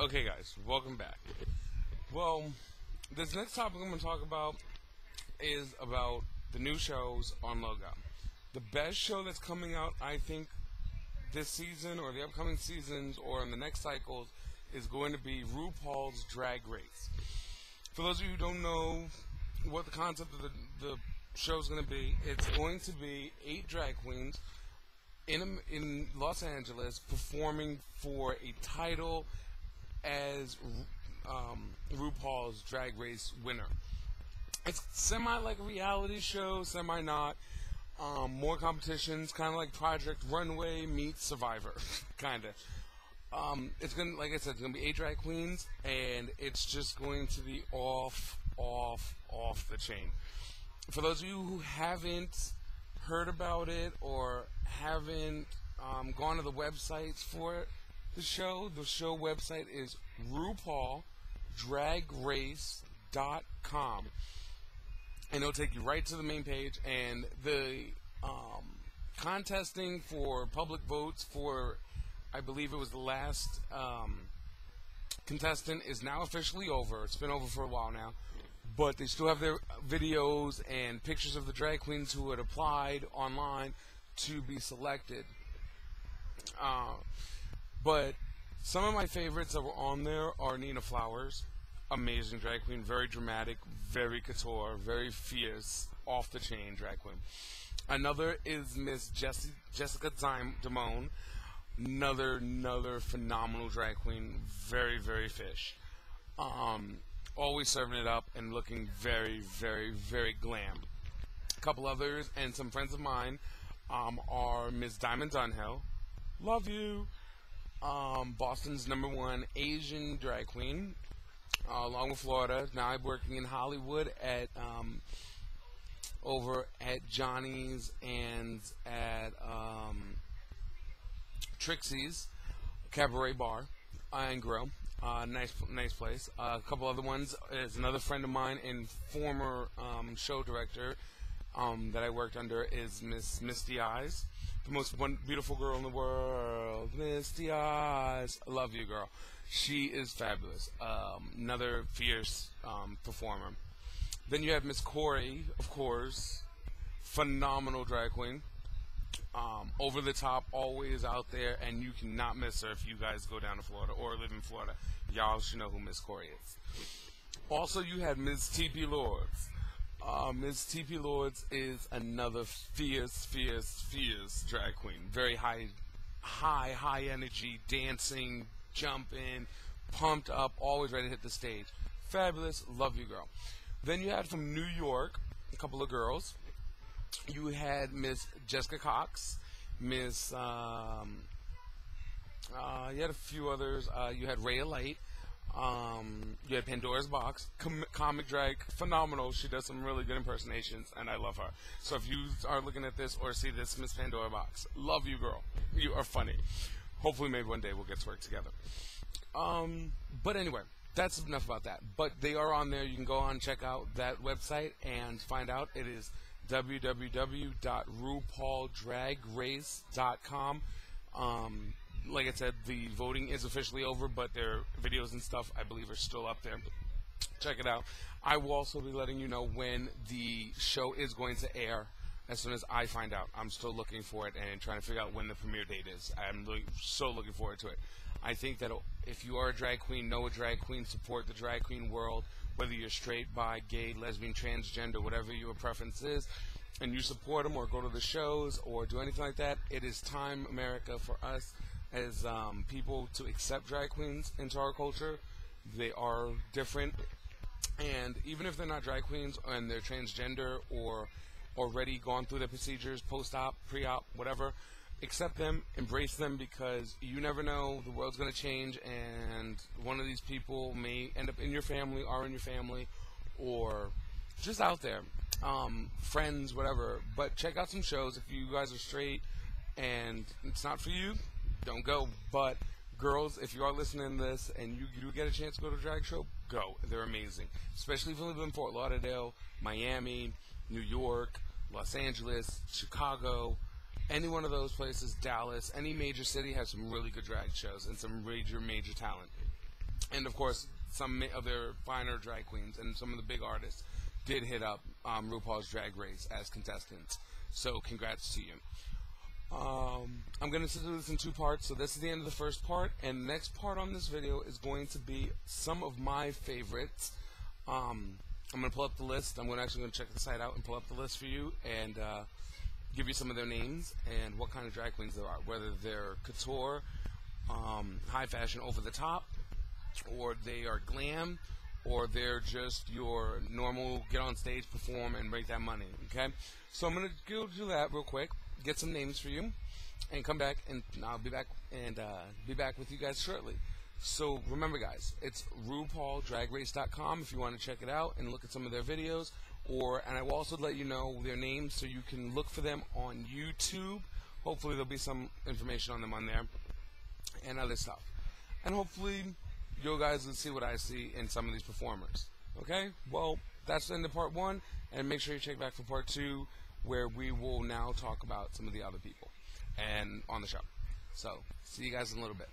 Okay, guys, welcome back. Well, this next topic I'm going to talk about is about the new shows on Logo. The best show that's coming out, I think, this season or the upcoming seasons or in the next cycles is going to be RuPaul's Drag Race. For those of you who don't know what the concept of the show is going to be, it's going to be 8 drag queens in Los Angeles performing for a title as RuPaul's Drag Race winner. It's semi like a reality show, semi not. More competitions, kind of like Project Runway meets Survivor, kind of. It's gonna, like I said, it's gonna be 8 drag queens, and it's just going to be off the chain. For those of you who haven't heard about it or haven't gone to the websites for the show website is RuPaulDragRace.com. And it'll take you right to the main page, and the contesting for public votes for, I believe it was the last contestant, is now officially over. It's been over for a while now, but they still have their videos and pictures of the drag queens who had applied online to be selected. But some of my favorites that were on there are Nina Flowers, amazing drag queen, very dramatic, very couture, very fierce, off the chain drag queen. Another is Miss Jessica Damone, another phenomenal drag queen, very fish. Always serving it up and looking very glam. A couple others and some friends of mine are Miss Diamond Dunhill, love you. Boston's #1 Asian drag queen, along with Florida. Now I'm working in Hollywood at over at Johnny's and at Trixie's Cabaret Bar and Grill. Nice place. A couple other ones is another friend of mine and former show director that I worked under is Miss Misty Eyes, the most beautiful girl in the world, Misty Eyes. I love you, girl. She is fabulous. Another fierce performer. Then you have Miss Corey, of course, phenomenal drag queen. Over the top, always out there, and you cannot miss her if you guys go down to Florida or live in Florida. Y'all should know who Miss Corey is. Also, you had Miss T.P. Lords. Miss T.P. Lords is another fierce drag queen. Very high energy, dancing, jumping, pumped up, always ready to hit the stage. Fabulous, love you, girl. Then you had from New York a couple of girls. You had Miss Jessica Cox, Miss, you had a few others. You had Rhea Light. You had Pandora's Box, comic drag, phenomenal. She does some really good impersonations, and I love her. So if you are looking at this or see this, Miss Pandora Box, love you, girl. You are funny. Hopefully, maybe one day we'll get to work together. But anyway, that's enough about that. But they are on there. You can go on and check out that website and find out. It is www.RuPaulDragRace.com. Like I said, the voting is officially over, but their videos and stuff, I believe, are still up there. Check it out. I will also be letting you know when the show is going to air as soon as I find out. I'm still looking for it and trying to figure out when the premiere date is. I'm so looking forward to it. I think that if you are a drag queen, know a drag queen, support the drag queen world, whether you're straight, bi, gay, lesbian, transgender, whatever your preference is, and you support them or go to the shows or do anything like that, it is time, America, for us as people to accept drag queens into our culture. They are different, and even if they're not drag queens and they're transgender or already gone through their procedures, post-op, pre-op, whatever, accept them, embrace them, because you never know, the world's going to change, and one of these people may end up in your family, are in your family, or just out there, friends, whatever. But check out some shows. If you guys are straight and it's not for you, don't go. But girls, if you are listening to this and you do get a chance to go to a drag show, go. They're amazing, especially if you live in Fort Lauderdale, Miami, New York, Los Angeles, Chicago, any one of those places, Dallas, any major city has some really good drag shows and some major talent. And of course, some of their finer drag queens and some of the big artists did hit up RuPaul's Drag Race as contestants. So congrats to you. I'm going to do this in 2 parts. So this is the end of the first part, and the next part on this video is going to be some of my favorites. I'm going to pull up the list. I'm actually going to check the site out and pull up the list for you and give you some of their names and what kind of drag queens there are, whether they're couture, high fashion, over the top, or they are glam, or they're just your normal get on stage, perform, and make that money. Okay, so I'm gonna go do that real quick, get some names for you, and come back, and I'll be back with you guys shortly. So remember, guys, it's RuPaulDragRace.com if you want to check it out and look at some of their videos, and I will also let you know their names so you can look for them on YouTube. Hopefully there'll be some information on them on there and other stuff, and hopefully you guys will see what I see in some of these performers. Okay, well, that's the end of part 1, and make sure you check back for part 2, where we will now talk about some of the other people and on the show. So see you guys in a little bit.